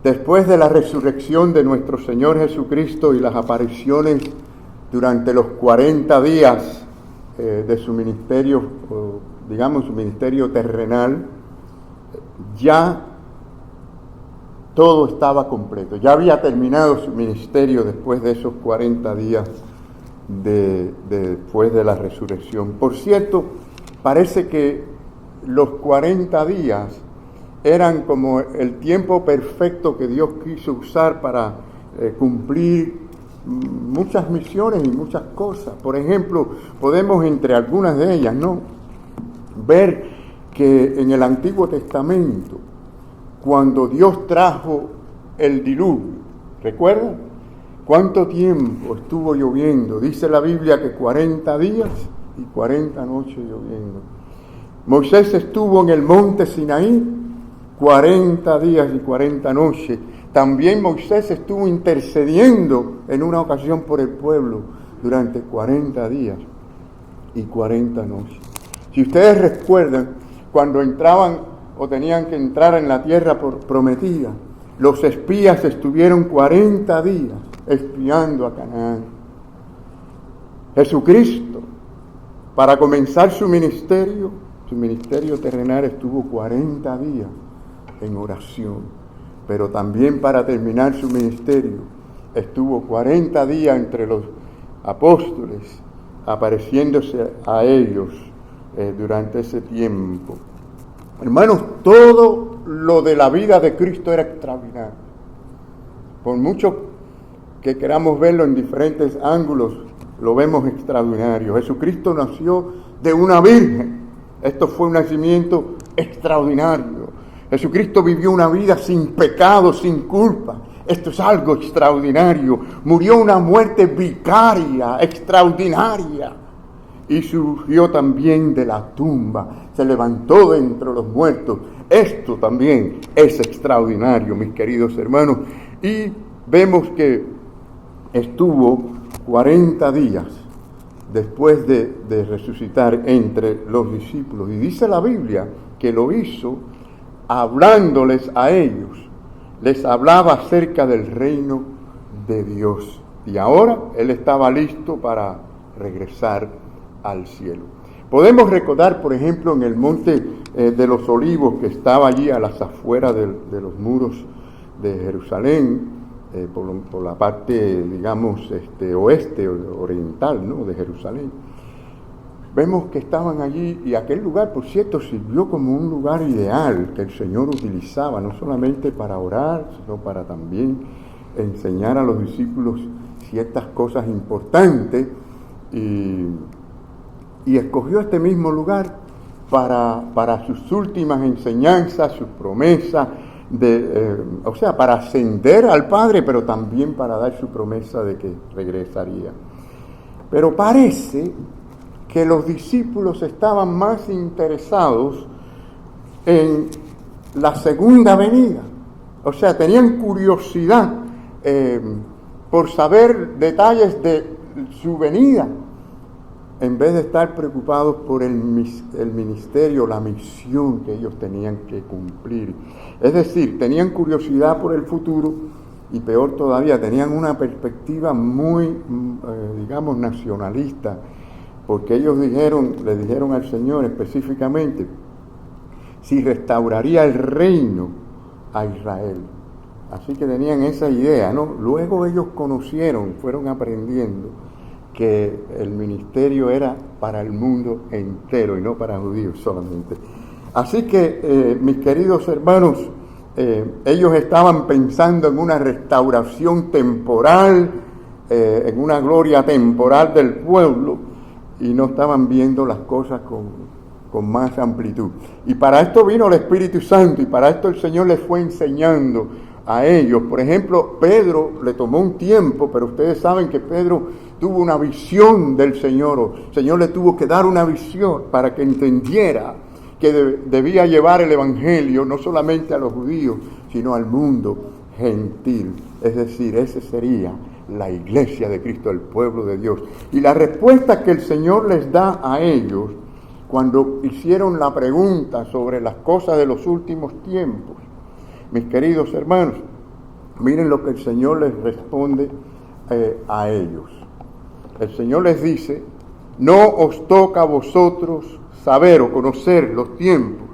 Después de la resurrección de nuestro Señor Jesucristo y las apariciones durante los 40 días de su ministerio, digamos su ministerio terrenal, ya todo estaba completo. Ya había terminado su ministerio después de esos 40 días después de la resurrección. Por cierto, parece que los 40 días eran como el tiempo perfecto que Dios quiso usar para cumplir muchas misiones y muchas cosas. Por ejemplo, podemos entre algunas de ellas, ¿no?, ver que en el Antiguo Testamento, cuando Dios trajo el diluvio, ¿recuerdan? ¿Cuánto tiempo estuvo lloviendo? Dice la Biblia que 40 días y 40 noches lloviendo. Moisés estuvo en el monte Sinaí 40 días y 40 noches. También Moisés estuvo intercediendo en una ocasión por el pueblo durante 40 días y 40 noches. Si ustedes recuerdan, cuando entraban o tenían que entrar en la tierra prometida, los espías estuvieron 40 días espiando a Canaán. Jesucristo, para comenzar su ministerio terrenal, estuvo 40 días en oración, pero también para terminar su ministerio estuvo 40 días entre los apóstoles, apareciéndose a ellos durante ese tiempo. Hermanos, todo lo de la vida de Cristo era extraordinario. Por mucho que queramos verlo en diferentes ángulos, lo vemos extraordinario. Jesucristo nació de una virgen. Esto fue un nacimiento extraordinario. Jesucristo vivió una vida sin pecado, sin culpa. Esto es algo extraordinario. Murió una muerte vicaria, extraordinaria. Y surgió también de la tumba. Se levantó de entre los muertos. Esto también es extraordinario, mis queridos hermanos. Y vemos que estuvo 40 días después de resucitar entre los discípulos. Y dice la Biblia que lo hizo hablándoles a ellos. Les hablaba acerca del reino de Dios. Y ahora Él estaba listo para regresar al cielo. Podemos recordar, por ejemplo, en el monte de los Olivos, que estaba allí a las afueras de los muros de Jerusalén, por la parte, digamos, oeste, oriental, ¿no?, de Jerusalén. Vemos que estaban allí, y aquel lugar, por cierto, sirvió como un lugar ideal que el Señor utilizaba, no solamente para orar, sino para también enseñar a los discípulos ciertas cosas importantes, y escogió este mismo lugar para sus últimas enseñanzas, sus promesas, para ascender al Padre, pero también para dar su promesa de que regresaría. Pero parece que los discípulos estaban más interesados en la segunda venida. O sea, tenían curiosidad por saber detalles de su venida, en vez de estar preocupados por el ministerio, la misión que ellos tenían que cumplir. Es decir, tenían curiosidad por el futuro y, peor todavía, tenían una perspectiva muy, digamos, nacionalista, porque ellos le dijeron al Señor específicamente si restauraría el reino a Israel. Así que tenían esa idea, ¿no? Luego ellos fueron aprendiendo que el ministerio era para el mundo entero y no para judíos solamente. Así que, mis queridos hermanos, ellos estaban pensando en una restauración temporal, en una gloria temporal del pueblo, y no estaban viendo las cosas con más amplitud. Y para esto vino el Espíritu Santo, y para esto el Señor les fue enseñando a ellos. Por ejemplo, Pedro le tomó un tiempo, pero ustedes saben que Pedro tuvo una visión del Señor. El Señor le tuvo que dar una visión para que entendiera que debía llevar el Evangelio no solamente a los judíos, sino al mundo gentil. Es decir, ese sería la iglesia de Cristo, el pueblo de Dios. Y la respuesta que el Señor les da a ellos cuando hicieron la pregunta sobre las cosas de los últimos tiempos, mis queridos hermanos, Miren lo que el Señor les responde a ellos. El Señor les dice: no os toca a vosotros saber o conocer los tiempos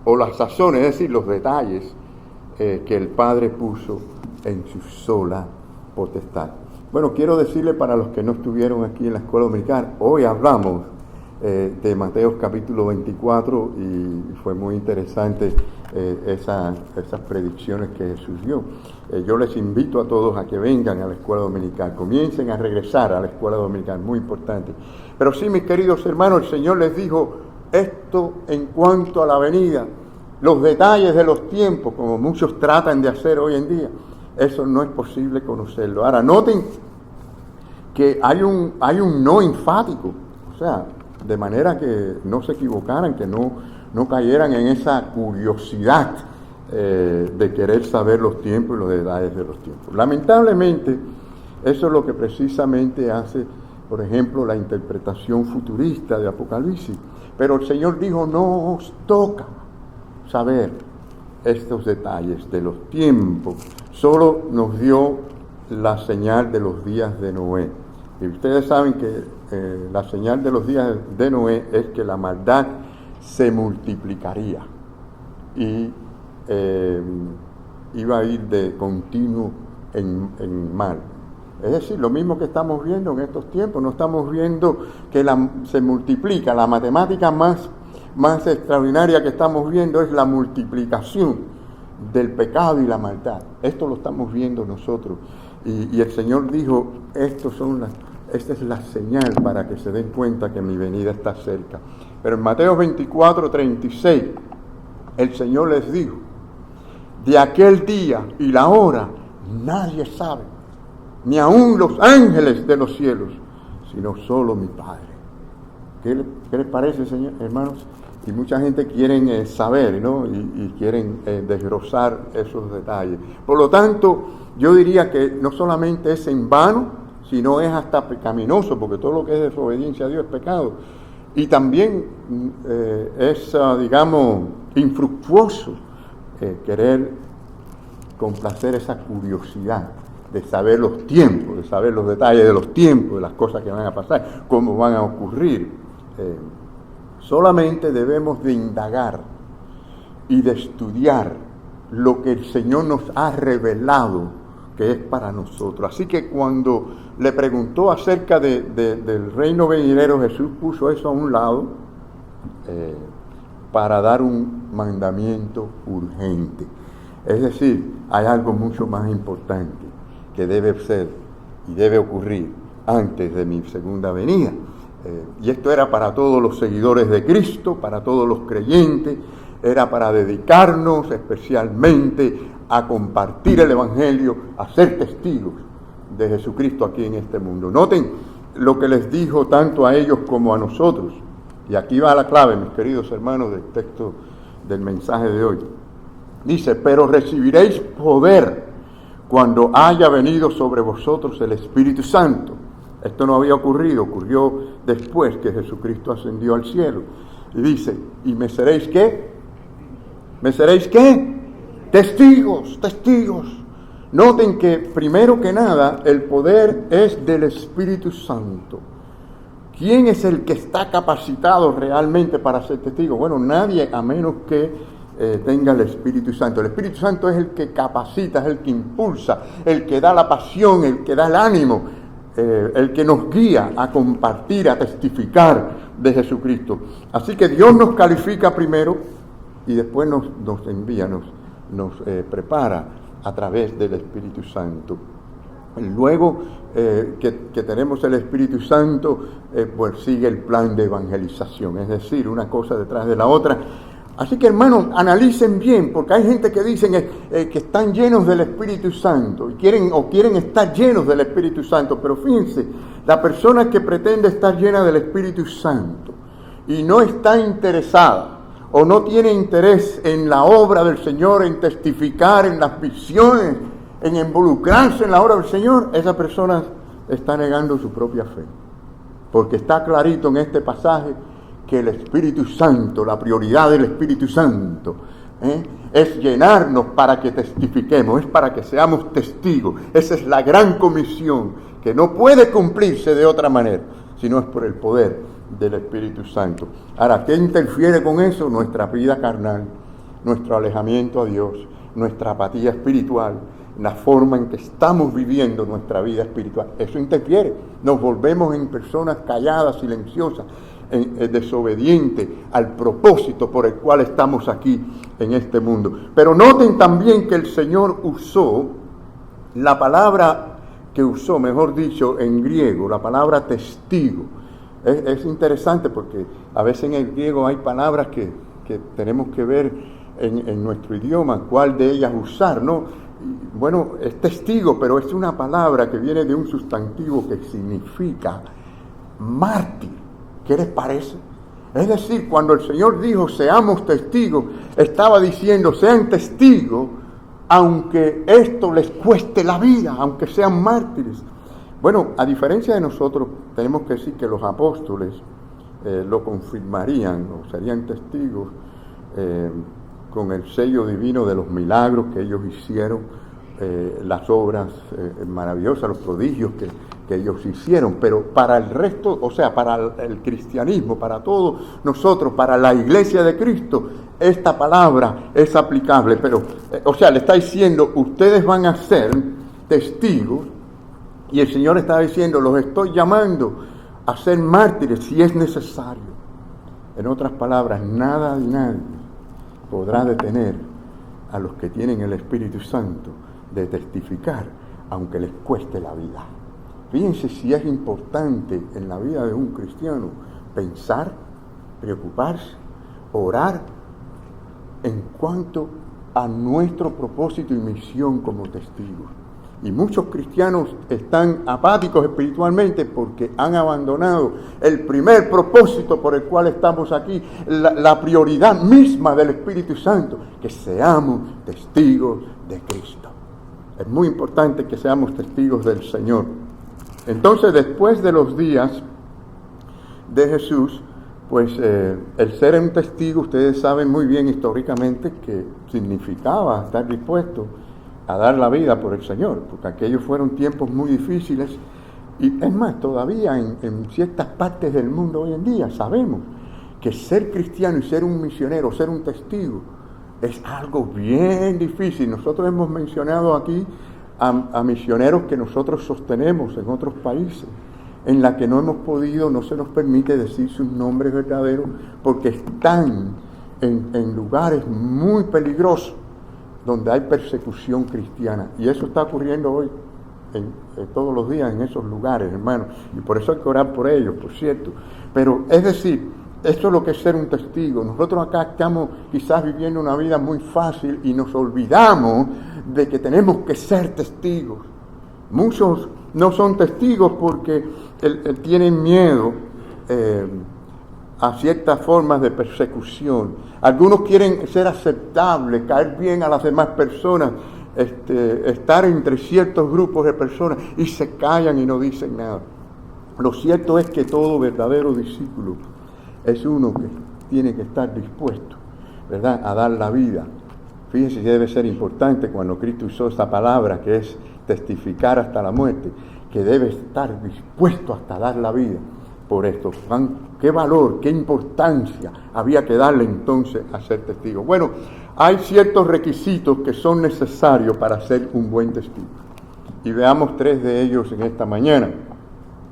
o las sazones, es decir, los detalles que el Padre puso en su sola potestad. Bueno, quiero decirle para los que no estuvieron aquí en la escuela dominical, hoy hablamos de Mateo capítulo 24 y fue muy interesante esas predicciones que Jesús dio. Yo les invito a todos a que vengan a la escuela dominical, comiencen a regresar a la escuela dominical, muy importante. Pero sí, mis queridos hermanos, el Señor les dijo esto en cuanto a la venida, los detalles de los tiempos, como muchos tratan de hacer hoy en día. Eso no es posible conocerlo. Ahora, noten que hay un no enfático, o sea, de manera que no se equivocaran, que no cayeran en esa curiosidad de querer saber los tiempos y los detalles de los tiempos. Lamentablemente, eso es lo que precisamente hace, por ejemplo, la interpretación futurista de Apocalipsis. Pero el Señor dijo: no os toca saber estos detalles de los tiempos, solo nos dio la señal de los días de Noé. Y ustedes saben que la señal de los días de Noé es que la maldad se multiplicaría y iba a ir de continuo en mal. Es decir, lo mismo que estamos viendo en estos tiempos, no estamos viendo que se multiplica. La matemática más extraordinaria que estamos viendo es la multiplicación del pecado y la maldad. Esto lo estamos viendo nosotros. Y el Señor dijo: esta es la señal para que se den cuenta que mi venida está cerca. Pero en Mateo 24, 36, el Señor les dijo: de aquel día y la hora nadie sabe, ni aun los ángeles de los cielos, sino solo mi Padre. ¿Qué les parece, señor, hermanos? Y mucha gente quiere saber, ¿no? Y quieren desglosar esos detalles. Por lo tanto, yo diría que no solamente es en vano, sino es hasta pecaminoso, porque todo lo que es desobediencia a Dios es pecado. Y también es, digamos, infructuoso querer complacer esa curiosidad de saber los tiempos, de saber los detalles de los tiempos, de las cosas que van a pasar, cómo van a ocurrir. Solamente debemos de indagar y de estudiar lo que el Señor nos ha revelado que es para nosotros. Así que cuando le preguntó acerca del reino venidero, Jesús puso eso a un lado para dar un mandamiento urgente. Es decir, hay algo mucho más importante que debe ser y debe ocurrir antes de mi segunda venida. Y esto era para todos los seguidores de Cristo, para todos los creyentes, era para dedicarnos especialmente a compartir el Evangelio, a ser testigos de Jesucristo aquí en este mundo. Noten lo que les dijo tanto a ellos como a nosotros. Y aquí va la clave, mis queridos hermanos, del texto del mensaje de hoy. Dice: pero recibiréis poder cuando haya venido sobre vosotros el Espíritu Santo. Esto no había ocurrido, ocurrió después que Jesucristo ascendió al cielo. Y dice: ¿y me seréis qué? ¿Me seréis qué? Testigos, testigos. Noten que primero que nada el poder es del Espíritu Santo. ¿Quién es el que está capacitado realmente para ser testigo? Bueno, nadie, a menos que tenga el Espíritu Santo. El Espíritu Santo es el que capacita, es el que impulsa, el que da la pasión, el que da el ánimo, el que nos guía a compartir, a testificar de Jesucristo. Así que Dios nos califica primero y después nos envía, nos prepara a través del Espíritu Santo. Luego que tenemos el Espíritu Santo, pues sigue el plan de evangelización, es decir, una cosa detrás de la otra. Así que, hermanos, analicen bien, porque hay gente que dicen que están llenos del Espíritu Santo y quieren estar llenos del Espíritu Santo, pero fíjense, la persona que pretende estar llena del Espíritu Santo y no está interesada o no tiene interés en la obra del Señor, en testificar, en las visiones, en involucrarse en la obra del Señor, esa persona está negando su propia fe, porque está clarito en este pasaje que el Espíritu Santo, la prioridad del Espíritu Santo Es llenarnos para que testifiquemos, es para que seamos testigos. Esa es la gran comisión que no puede cumplirse de otra manera, sino es por el poder del Espíritu Santo. Ahora, ¿qué interfiere con eso? Nuestra vida carnal, nuestro alejamiento a Dios, nuestra apatía espiritual, la forma en que estamos viviendo nuestra vida espiritual. Eso interfiere. Nos volvemos en personas calladas, silenciosas, desobedientes al propósito por el cual estamos aquí en este mundo. Pero noten también que el Señor usó la palabra que usó, mejor dicho, en griego, la palabra testigo. Es interesante porque a veces en el griego hay palabras que tenemos que ver en nuestro idioma, cuál de ellas usar, ¿no? Bueno, es testigo, pero es una palabra que viene de un sustantivo que significa mártir. ¿Qué les parece? Es decir, cuando el Señor dijo, seamos testigos, estaba diciendo, sean testigos, aunque esto les cueste la vida, aunque sean mártires. Bueno, a diferencia de nosotros, tenemos que decir que los apóstoles lo confirmarían, o serían testigos con el sello divino de los milagros que ellos hicieron, las obras maravillosas, los prodigios que ellos hicieron. Pero para el resto, o sea, para el cristianismo, para todos nosotros, para la iglesia de Cristo, esta palabra es aplicable. Pero, o sea, le está diciendo, ustedes van a ser testigos, y el Señor está diciendo, los estoy llamando a ser mártires si es necesario. En otras palabras, nada y nadie podrá detener a los que tienen el Espíritu Santo de testificar, aunque les cueste la vida. Fíjense si es importante en la vida de un cristiano pensar, preocuparse, orar en cuanto a nuestro propósito y misión como testigos. Y muchos cristianos están apáticos espiritualmente porque han abandonado el primer propósito por el cual estamos aquí, la prioridad misma del Espíritu Santo, que seamos testigos de Cristo. Es muy importante que seamos testigos del Señor. Entonces, después de los días de Jesús, pues el ser un testigo, ustedes saben muy bien históricamente que significaba estar dispuesto a dar la vida por el Señor, porque aquellos fueron tiempos muy difíciles, y es más, todavía en ciertas partes del mundo hoy en día sabemos que ser cristiano y ser un misionero, ser un testigo, es algo bien difícil. Nosotros hemos mencionado aquí a misioneros que nosotros sostenemos en otros países, en la que no hemos podido, no se nos permite decir sus nombres verdaderos, porque están en lugares muy peligrosos, donde hay persecución cristiana. Y eso está ocurriendo hoy, todos los días en esos lugares, hermanos. Y por eso hay que orar por ellos, por cierto. Pero, es decir, esto es lo que es ser un testigo. Nosotros acá estamos quizás viviendo una vida muy fácil y nos olvidamos de que tenemos que ser testigos. Muchos no son testigos porque tienen miedo a ciertas formas de persecución. Algunos quieren ser aceptables, caer bien a las demás personas, estar entre ciertos grupos de personas y se callan y no dicen nada. Lo cierto es que todo verdadero discípulo es uno que tiene que estar dispuesto, ¿verdad?, a dar la vida. Fíjense que debe ser importante cuando Cristo usó esa palabra que es testificar hasta la muerte, que debe estar dispuesto hasta dar la vida por esto. Qué valor, qué importancia había que darle entonces a ser testigo. Bueno, hay ciertos requisitos que son necesarios para ser un buen testigo. Y veamos 3 de ellos en esta mañana,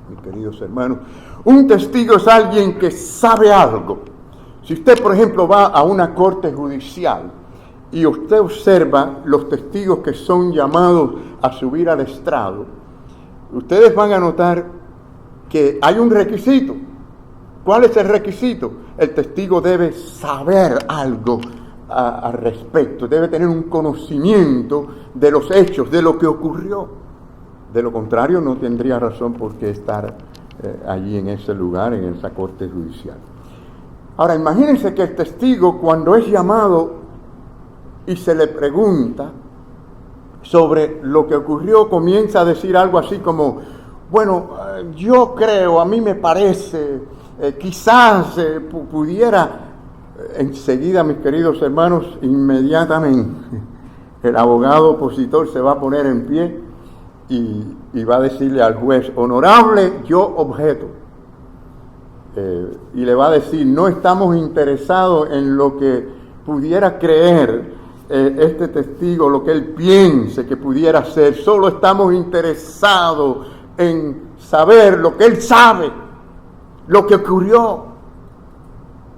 mis queridos hermanos. Un testigo es alguien que sabe algo. Si usted, por ejemplo, va a una corte judicial y usted observa los testigos que son llamados a subir al estrado, ustedes van a notar que hay un requisito. ¿Cuál es el requisito? El testigo debe saber algo al respecto, debe tener un conocimiento de los hechos, de lo que ocurrió. De lo contrario, no tendría razón por qué estar allí en ese lugar, en esa corte judicial. Ahora, imagínense que el testigo, cuando es llamado y se le pregunta sobre lo que ocurrió, comienza a decir algo así como: bueno, yo creo, a mí me parece, quizás pudiera, enseguida, mis queridos hermanos, inmediatamente el abogado opositor se va a poner en pie y va a decirle al juez: honorable, yo objeto. Y le va a decir: no estamos interesados en lo que pudiera creer este testigo, lo que él piense que pudiera ser, solo estamos interesados en saber lo que él sabe, lo que ocurrió.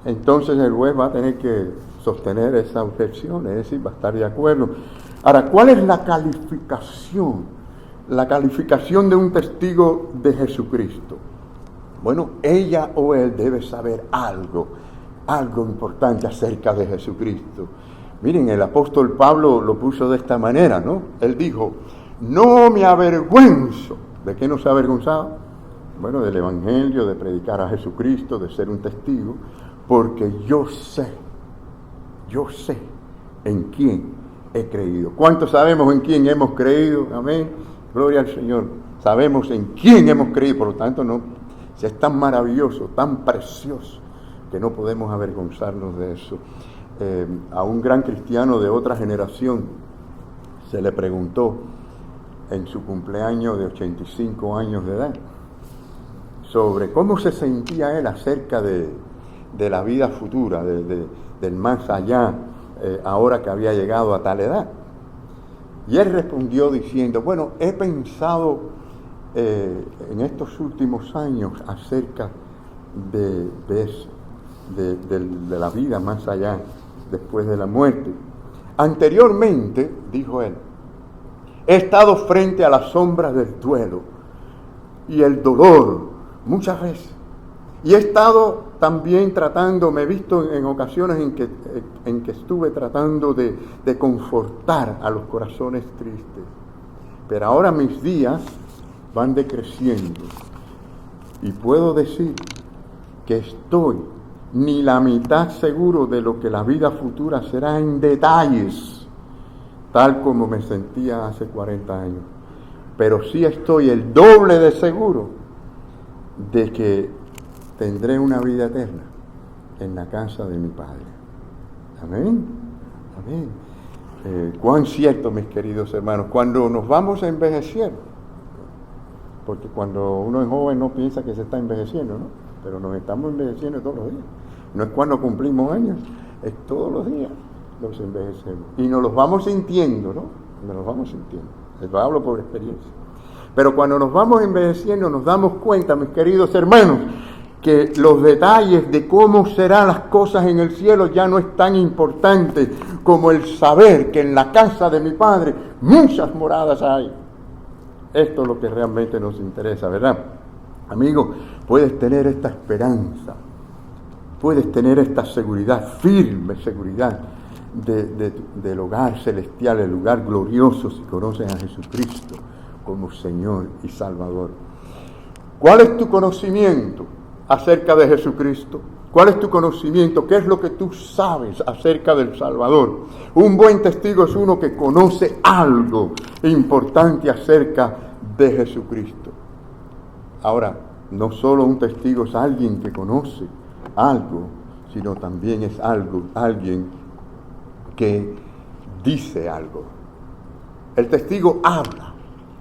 Entonces el juez va a tener que sostener esa objeción, es decir, va a estar de acuerdo. Ahora, ¿cuál es la calificación? La calificación de un testigo de Jesucristo. Bueno, ella o él debe saber algo importante acerca de Jesucristo. Miren, el apóstol Pablo lo puso de esta manera, ¿no? Él dijo: no me avergüenzo. ¿De qué no se avergonzaba? Bueno, del evangelio, de predicar a Jesucristo, de ser un testigo, porque yo sé en quién he creído. ¿Cuántos sabemos en quién hemos creído? Amén. Gloria al Señor. Sabemos en quién hemos creído, por lo tanto no, es tan maravilloso, tan precioso, que no podemos avergonzarnos de eso. A un gran cristiano de otra generación se le preguntó en su cumpleaños de 85 años de edad sobre cómo se sentía él acerca de la vida futura, del más allá, ahora que había llegado a tal edad. Y él respondió diciendo: bueno, he pensado en estos últimos años acerca de eso, de la vida más allá, después de la muerte. Anteriormente, dijo él, he estado frente a las sombras del duelo y el dolor muchas veces. Y he estado también tratando, me he visto en ocasiones en que estuve tratando de confortar a los corazones tristes. Pero ahora mis días van decreciendo y puedo decir que estoy ni la mitad seguro de lo que la vida futura será en detalles, tal como me sentía hace 40 años. Pero sí estoy el doble de seguro de que tendré una vida eterna en la casa de mi Padre. Amén. Amén. Cuán cierto, mis queridos hermanos, cuando nos vamos a envejecer, porque cuando uno es joven no piensa que se está envejeciendo, ¿no? Pero nos estamos envejeciendo todos los días. No es cuando cumplimos años, es todos los días nos envejecemos. Y nos los vamos sintiendo, ¿no? Nos los vamos sintiendo. Les hablo por experiencia. Pero cuando nos vamos envejeciendo nos damos cuenta, mis queridos hermanos, que los detalles de cómo serán las cosas en el cielo ya no es tan importante como el saber que en la casa de mi Padre muchas moradas hay. Esto es lo que realmente nos interesa, ¿verdad? Amigo, puedes tener esta esperanza, puedes tener esta seguridad, firme seguridad del hogar celestial, el lugar glorioso, si conoces a Jesucristo como Señor y Salvador. ¿Cuál es tu conocimiento acerca de Jesucristo? ¿Cuál es tu conocimiento? ¿Qué es lo que tú sabes acerca del Salvador? Un buen testigo es uno que conoce algo importante acerca de Jesucristo. Ahora, no solo un testigo es alguien que conoce algo, sino también es alguien que dice algo. El testigo habla,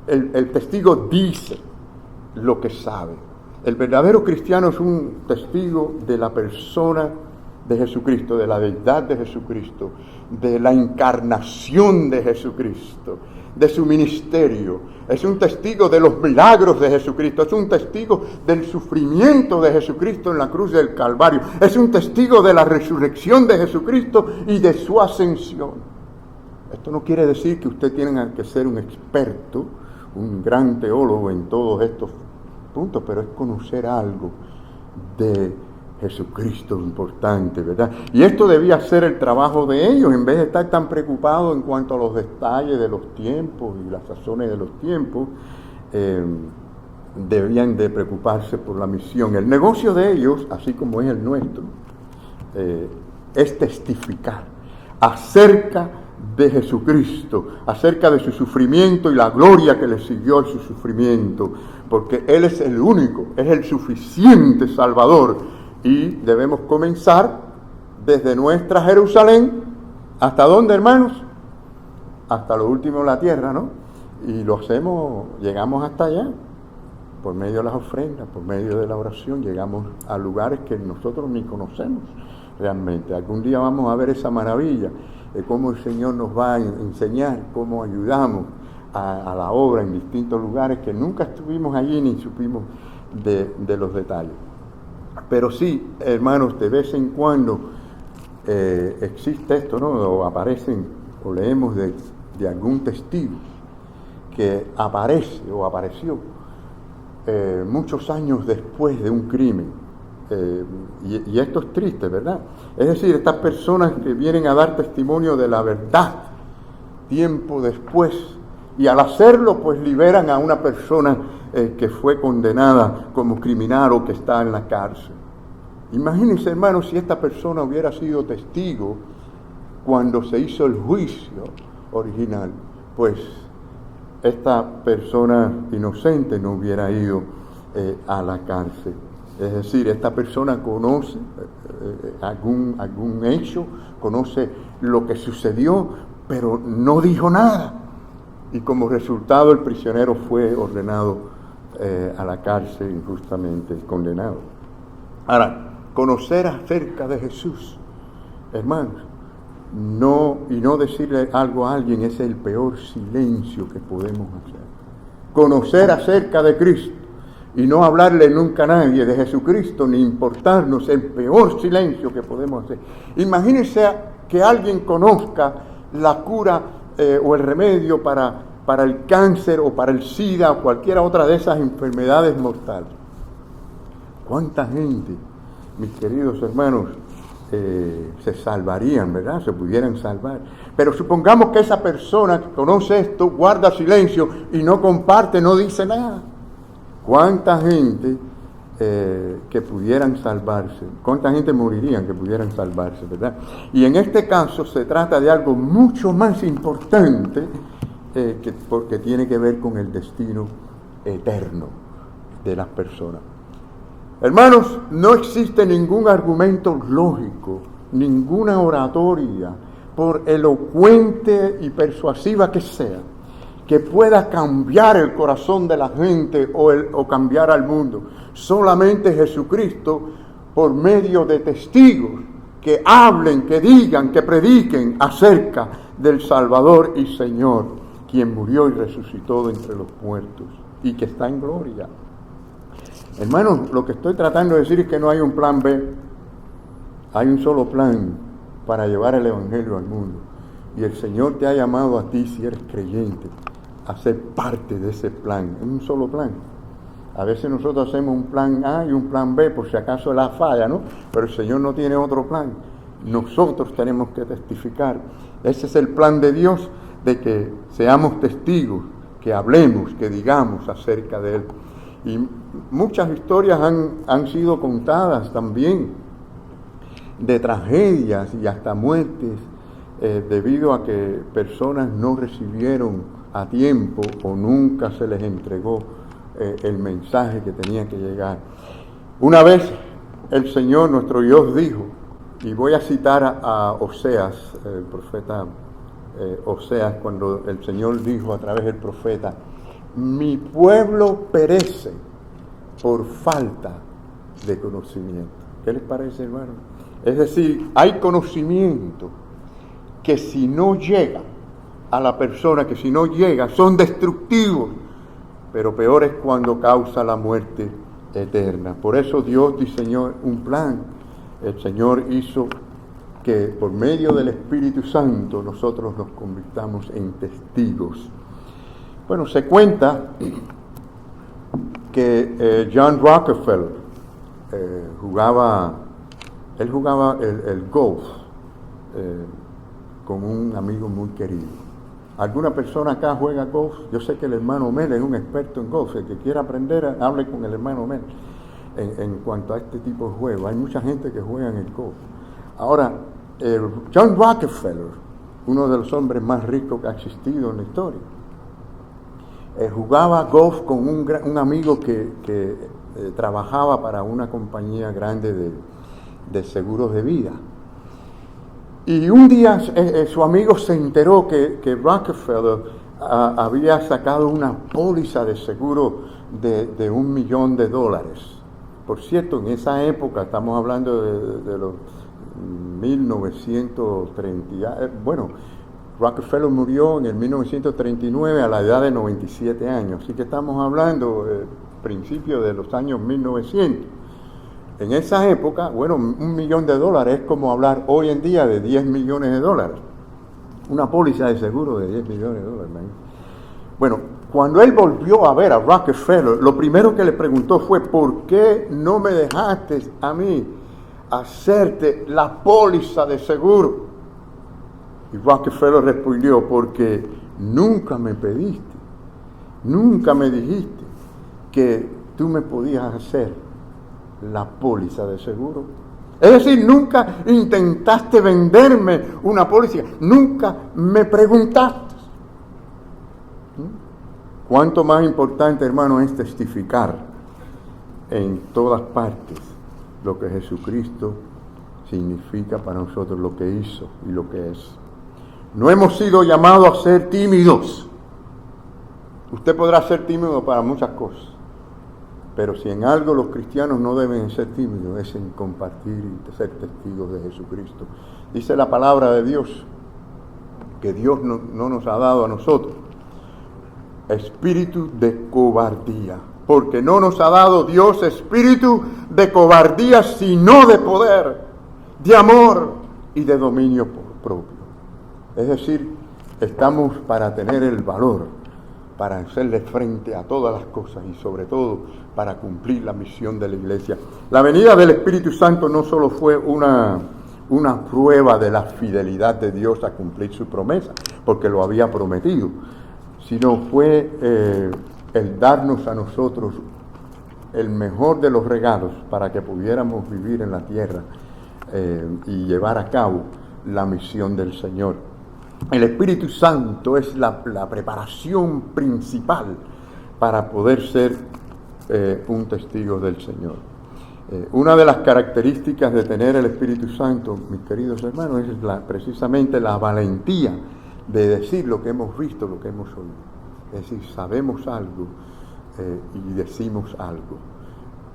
el testigo dice lo que sabe. El verdadero cristiano es un testigo de la persona de Jesucristo, de la deidad de Jesucristo, de la encarnación de Jesucristo, de su ministerio. Es un testigo de los milagros de Jesucristo, es un testigo del sufrimiento de Jesucristo en la cruz del Calvario, es un testigo de la resurrección de Jesucristo y de su ascensión. Esto no quiere decir que usted tenga que ser un experto, un gran teólogo en todos estos puntos, pero es conocer algo de Jesucristo importante, ¿verdad? Y esto debía ser el trabajo de ellos, en vez de estar tan preocupados en cuanto a los detalles de los tiempos y las sazones de los tiempos, debían de preocuparse por la misión. El negocio de ellos, así como es el nuestro, es testificar acerca de Jesucristo, acerca de su sufrimiento y la gloria que le siguió a su sufrimiento, porque Él es el único, es el suficiente Salvador. Y debemos comenzar desde nuestra Jerusalén, ¿hasta dónde, hermanos? Hasta lo último de la tierra, ¿no? Y lo hacemos, llegamos hasta allá, por medio de las ofrendas, por medio de la oración, llegamos a lugares que nosotros ni conocemos realmente. Algún día vamos a ver esa maravilla de cómo el Señor nos va a enseñar, cómo ayudamos a la obra en distintos lugares que nunca estuvimos allí ni supimos de los detalles. Pero sí, hermanos, de vez en cuando existe esto, ¿no? O aparecen, o leemos de algún testigo que aparece o apareció muchos años después de un crimen. Y esto es triste, ¿verdad? Es decir, estas personas que vienen a dar testimonio de la verdad tiempo después, y al hacerlo pues liberan a una persona que fue condenada como criminal o que está en la cárcel. Imagínense, hermanos, si esta persona hubiera sido testigo cuando se hizo el juicio original, pues esta persona inocente no hubiera ido a la cárcel. Es decir, esta persona conoce algún hecho, conoce lo que sucedió, pero no dijo nada. Y como resultado el prisionero fue ordenado a la cárcel injustamente condenado. Ahora, conocer acerca de Jesús, hermanos, no decirle algo a alguien es el peor silencio que podemos hacer. Conocer acerca de Cristo y no hablarle nunca a nadie de Jesucristo, ni importarnos, el peor silencio que podemos hacer. Imagínense que alguien conozca la cura o el remedio para el cáncer o para el SIDA o cualquiera otra de esas enfermedades mortales. ¿Cuánta gente, mis queridos hermanos, se salvarían, ¿verdad? Se pudieran salvar. Pero supongamos que esa persona que conoce esto guarda silencio y no comparte, no dice nada. ¿Cuánta gente que pudieran salvarse? ¿Cuánta gente morirían que pudieran salvarse, verdad? Y en este caso se trata de algo mucho más importante porque tiene que ver con el destino eterno de las personas. Hermanos, no existe ningún argumento lógico, ninguna oratoria, por elocuente y persuasiva que sea, que pueda cambiar el corazón de la gente o cambiar al mundo. Solamente Jesucristo, por medio de testigos que hablen, que digan, que prediquen acerca del Salvador y Señor, quien murió y resucitó de entre los muertos y que está en gloria. Hermanos, lo que estoy tratando de decir es que no hay un plan B, hay un solo plan para llevar el Evangelio al mundo. Y el Señor te ha llamado a ti, si eres creyente, a ser parte de ese plan, es un solo plan. A veces nosotros hacemos un plan A y un plan B por si acaso la falla, ¿no? Pero el Señor no tiene otro plan. Nosotros tenemos que testificar. Ese es el plan de Dios, de que seamos testigos, que hablemos, que digamos acerca de Él. Y muchas historias han sido contadas también de tragedias y hasta muertes debido a que personas no recibieron a tiempo o nunca se les entregó el mensaje que tenía que llegar. Una vez el Señor, nuestro Dios, dijo, y voy a citar a Oseas, el profeta Oseas, cuando el Señor dijo a través del profeta: mi pueblo perece por falta de conocimiento. ¿Qué les parece, hermano? Es decir, hay conocimiento que si no llega a la persona, que si no llega, son destructivos, pero peor es cuando causa la muerte eterna. Por eso Dios diseñó un plan. El Señor hizo que por medio del Espíritu Santo nosotros nos convirtamos en testigos. Bueno, se cuenta que John Rockefeller jugaba el golf con un amigo muy querido. ¿Alguna persona acá juega golf? Yo sé que el hermano Mel es un experto en golf. El que quiera aprender, hable con el hermano Mel en cuanto a este tipo de juego. Hay mucha gente que juega en el golf. Ahora, John Rockefeller, uno de los hombres más ricos que ha existido en la historia, jugaba golf con un amigo que trabajaba para una compañía grande de seguros de vida. Y un día su amigo se enteró que Rockefeller había sacado una póliza de seguro de $1 millón. Por cierto, en esa época, estamos hablando de los 1930, bueno, Rockefeller murió en el 1939 a la edad de 97 años, así que estamos hablando del principio de los años 1900. En esa época, bueno, $1 millón es como hablar hoy en día de $10 millones. Una póliza de seguro de $10 millones. Bueno, cuando él volvió a ver a Rockefeller, lo primero que le preguntó fue: ¿por qué no me dejaste a mí hacerte la póliza de seguro? Y Rockefeller respondió: porque nunca me pediste, nunca me dijiste que tú me podías hacer la póliza de seguro. Es decir, nunca intentaste venderme una póliza, nunca me preguntaste. Cuánto más importante, hermano, es testificar en todas partes lo que Jesucristo significa para nosotros, lo que hizo y lo que es. No hemos sido llamados a ser tímidos. Usted podrá ser tímido para muchas cosas, pero si en algo los cristianos no deben ser tímidos, es en compartir y ser testigos de Jesucristo. Dice la palabra de Dios que Dios no nos ha dado a nosotros espíritu de cobardía, porque no nos ha dado Dios espíritu de cobardía, sino de poder, de amor y de dominio propio. Es decir, estamos para tener el valor, para hacerle frente a todas las cosas y sobre todo para cumplir la misión de la iglesia. La venida del Espíritu Santo no solo fue una prueba de la fidelidad de Dios a cumplir su promesa, porque lo había prometido, sino fue el darnos a nosotros el mejor de los regalos para que pudiéramos vivir en la tierra y llevar a cabo la misión del Señor. El Espíritu Santo es la preparación principal para poder ser un testigo del Señor. Una de las características de tener el Espíritu Santo, mis queridos hermanos, es precisamente la valentía de decir lo que hemos visto, lo que hemos oído. Es decir, sabemos algo y decimos algo.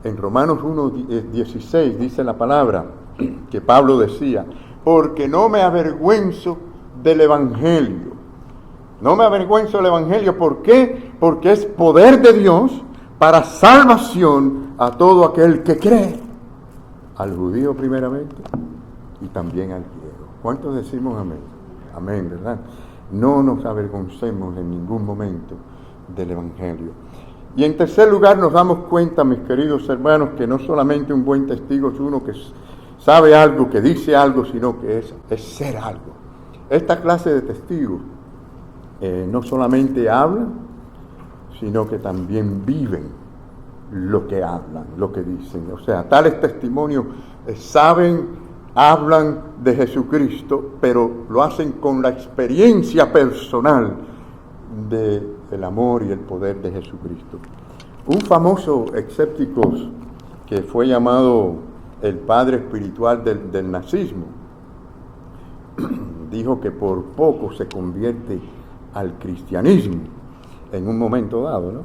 En Romanos 1:16 dice la palabra que Pablo decía: porque no me avergüenzo del Evangelio. No me avergüenzo del Evangelio. ¿Por qué? Porque es poder de Dios para salvación a todo aquel que cree. Al judío primeramente y también al griego. ¿Cuántos decimos amén? Amén, ¿verdad? No nos avergoncemos en ningún momento del Evangelio. Y en tercer lugar nos damos cuenta, mis queridos hermanos, que no solamente un buen testigo es uno que sabe algo, que dice algo, sino que es ser algo. Esta clase de testigos no solamente hablan, sino que también viven lo que hablan, lo que dicen. O sea, tales testimonios saben, hablan de Jesucristo, pero lo hacen con la experiencia personal del amor y el poder de Jesucristo. Un famoso escéptico que fue llamado el padre espiritual del nazismo dijo que por poco se convierte al cristianismo en un momento dado, ¿no?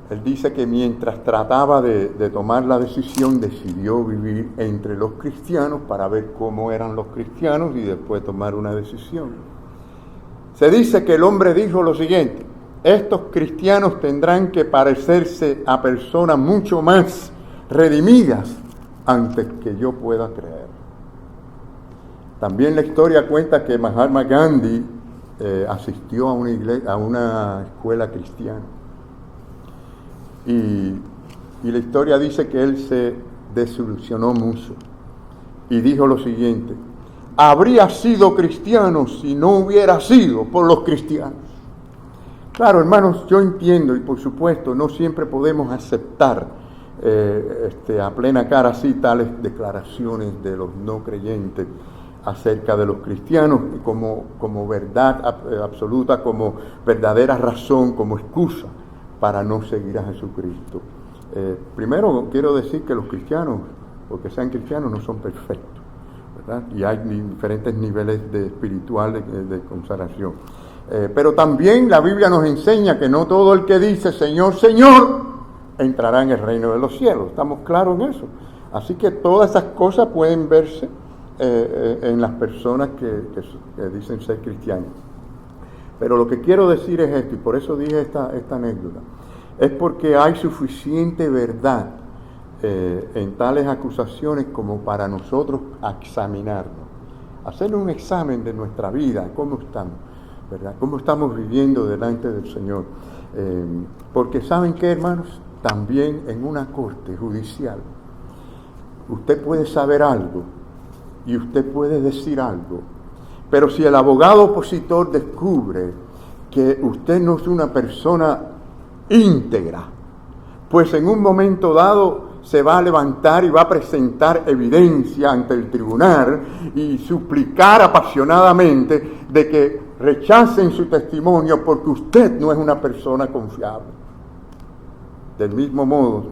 Él dice que mientras trataba de tomar la decisión, decidió vivir entre los cristianos para ver cómo eran los cristianos y después tomar una decisión. Se dice que el hombre dijo lo siguiente: estos cristianos tendrán que parecerse a personas mucho más redimidas antes que yo pueda creer. También la historia cuenta que Mahatma Gandhi asistió a una escuela cristiana. Y la historia dice que él se desilusionó mucho y dijo lo siguiente: habría sido cristiano si no hubiera sido por los cristianos. Claro, hermanos, yo entiendo y por supuesto no siempre podemos aceptar a plena cara así tales declaraciones de los no creyentes acerca de los cristianos como verdad absoluta, como verdadera razón, como excusa para no seguir a Jesucristo. Primero quiero decir que los cristianos, porque sean cristianos, no son perfectos. ¿verdad? Y hay diferentes niveles de espiritual de consagración. Pero también la Biblia nos enseña que no todo el que dice Señor, Señor, entrará en el reino de los cielos. ¿Estamos claros en eso? Así que todas esas cosas pueden verse en las personas que dicen ser cristianos. Pero lo que quiero decir es esto, y por eso dije esta anécdota, es porque hay suficiente verdad en tales acusaciones como para nosotros examinarnos, hacer un examen de nuestra vida, cómo estamos, ¿verdad? Cómo estamos viviendo delante del Señor. Porque ¿saben qué, hermanos? También en una corte judicial, usted puede saber algo y usted puede decir algo, pero si el abogado opositor descubre que usted no es una persona íntegra, pues en un momento dado se va a levantar y va a presentar evidencia ante el tribunal y suplicar apasionadamente de que rechacen su testimonio porque usted no es una persona confiable. Del mismo modo,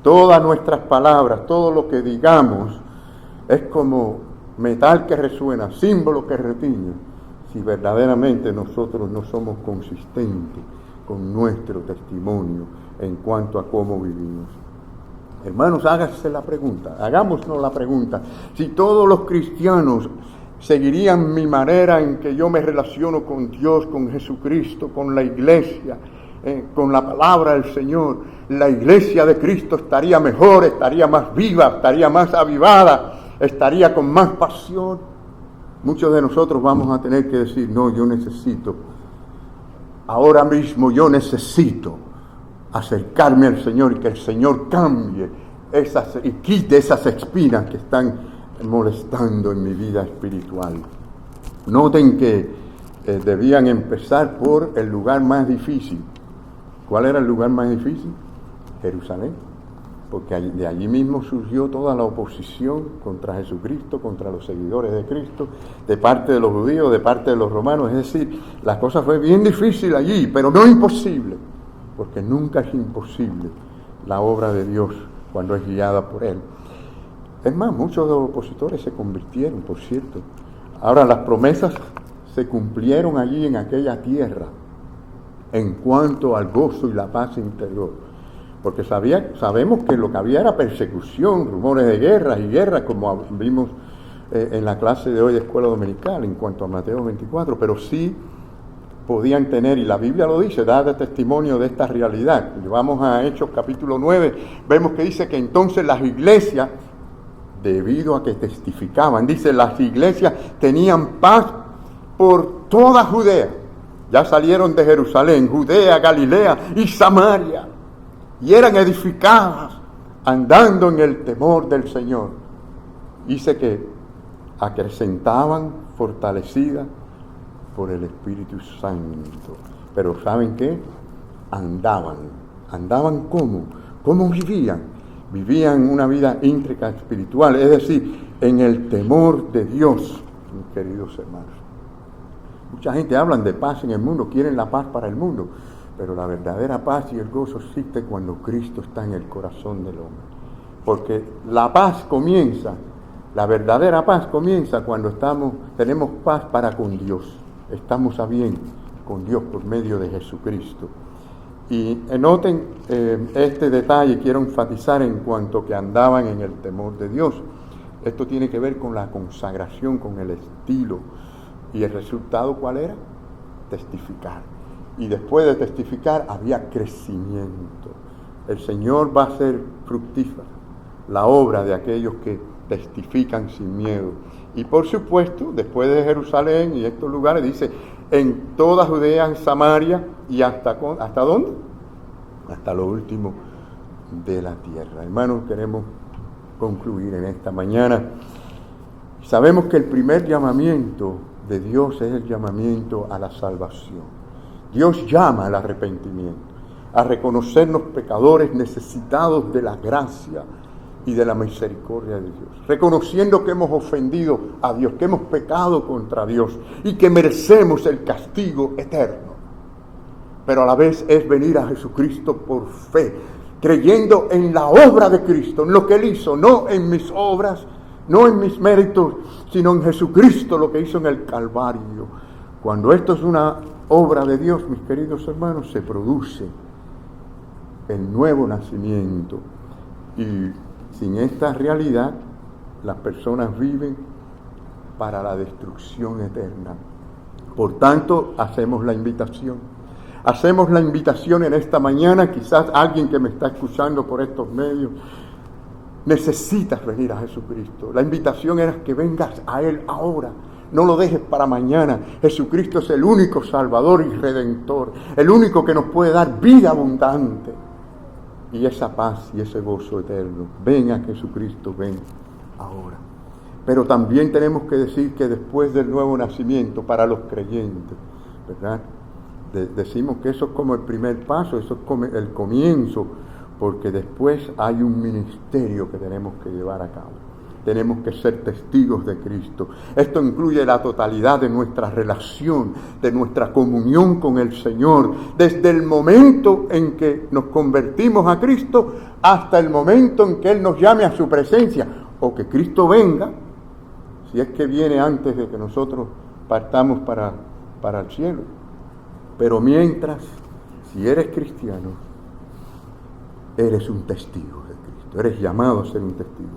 todas nuestras palabras, todo lo que digamos, es como metal que resuena, símbolo que retiñe, si verdaderamente nosotros no somos consistentes con nuestro testimonio en cuanto a cómo vivimos. Hermanos, hágase la pregunta, hagámonos la pregunta, si todos los cristianos seguirían mi manera en que yo me relaciono con Dios, con Jesucristo, con la iglesia, con la palabra del Señor, la iglesia de Cristo estaría mejor, estaría más viva, estaría más avivada, estaría con más pasión. Muchos de nosotros vamos a tener que decir, no, yo necesito, ahora mismo yo necesito acercarme al Señor y que el Señor cambie y quite esas espinas que están molestando en mi vida espiritual. Noten que debían empezar por el lugar más difícil. ¿Cuál era el lugar más difícil? Jerusalén, porque de allí mismo surgió toda la oposición contra Jesucristo, contra los seguidores de Cristo, de parte de los judíos, de parte de los romanos. Es decir, la cosa fue bien difícil allí, pero no imposible, porque nunca es imposible la obra de Dios cuando es guiada por Él. Es más, muchos de los opositores se convirtieron, por cierto. Ahora, las promesas se cumplieron allí en aquella tierra en cuanto al gozo y la paz interior. Porque sabemos que lo que había era persecución, rumores de guerras y guerras, como vimos en la clase de hoy de Escuela Dominical en cuanto a Mateo 24, pero sí podían tener, y la Biblia lo dice, dar testimonio de esta realidad. Y vamos a Hechos capítulo 9, vemos que dice que entonces las iglesias, debido a que testificaban, dice, las iglesias tenían paz por toda Judea. Ya salieron de Jerusalén, Judea, Galilea y Samaria, y eran edificadas andando en el temor del Señor. Dice que acrecentaban, fortalecidas por el Espíritu Santo. Pero ¿saben qué? Andaban ¿cómo vivían? Vivían una vida íntegra espiritual, es decir, en el temor de Dios, mis queridos hermanos. Mucha gente habla de paz en el mundo, quieren la paz para el mundo, pero la verdadera paz y el gozo existe cuando Cristo está en el corazón del hombre. Porque la paz comienza, la verdadera paz comienza cuando tenemos paz para con Dios. Estamos a bien con Dios por medio de Jesucristo. Y noten este detalle, quiero enfatizar en cuanto que andaban en el temor de Dios. Esto tiene que ver con la consagración, con el estilo. ¿Y el resultado cuál era? Testificar. Y después de testificar había crecimiento. El Señor va a hacer fructífera la obra de aquellos que testifican sin miedo. Y por supuesto, después de Jerusalén y estos lugares, dice, en toda Judea, en Samaria, y ¿hasta dónde? Hasta lo último de la tierra. Hermanos, queremos concluir en esta mañana. Sabemos que el primer llamamiento de Dios es el llamamiento a la salvación. Dios llama al arrepentimiento, a reconocernos pecadores necesitados de la gracia y de la misericordia de Dios, reconociendo que hemos ofendido a Dios, que hemos pecado contra Dios y que merecemos el castigo eterno. Pero a la vez es venir a Jesucristo por fe, creyendo en la obra de Cristo, en lo que Él hizo, no en mis obras, no en mis méritos, sino en Jesucristo, lo que hizo en el Calvario. Cuando esto es una obra de Dios, mis queridos hermanos, se produce el nuevo nacimiento. Y sin esta realidad, las personas viven para la destrucción eterna. Por tanto, hacemos la invitación. Hacemos la invitación en esta mañana. Quizás alguien que me está escuchando por estos medios necesitas venir a Jesucristo. La invitación era que vengas a Él ahora. No lo dejes para mañana. Jesucristo es el único Salvador y Redentor, el único que nos puede dar vida abundante y esa paz y ese gozo eterno. Ven a Jesucristo, ven ahora. Pero también tenemos que decir que después del nuevo nacimiento, para los creyentes, ¿verdad? Decimos que eso es como el primer paso, eso es como el comienzo, porque después hay un ministerio que tenemos que llevar a cabo. Tenemos que ser testigos de Cristo. Esto incluye la totalidad de nuestra relación, de nuestra comunión con el Señor, desde el momento en que nos convertimos a Cristo hasta el momento en que Él nos llame a su presencia, o que Cristo venga, si es que viene antes de que nosotros partamos para el cielo. Pero mientras, si eres cristiano, eres un testigo de Cristo, eres llamado a ser un testigo.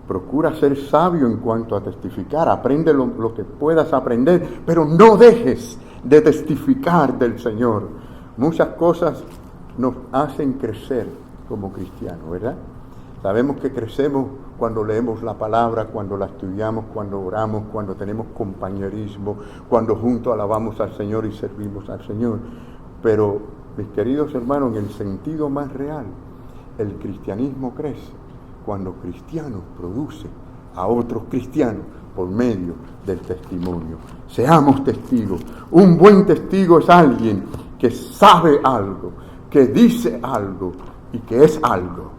Procura ser sabio en cuanto a testificar, aprende lo que puedas aprender, pero no dejes de testificar del Señor. Muchas cosas nos hacen crecer como cristianos, ¿verdad? Sabemos que crecemos cuando leemos la palabra, cuando la estudiamos, cuando oramos, cuando tenemos compañerismo, cuando juntos alabamos al Señor y servimos al Señor. Pero, mis queridos hermanos, en el sentido más real, el cristianismo crece cuando cristianos producen a otros cristianos por medio del testimonio. Seamos testigos. Un buen testigo es alguien que sabe algo, que dice algo y que es algo.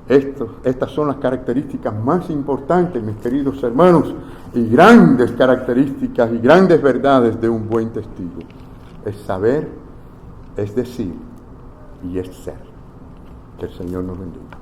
Estas son las características más importantes, mis queridos hermanos, y grandes características y grandes verdades de un buen testigo. Es saber, es decir y es ser. Que el Señor nos bendiga.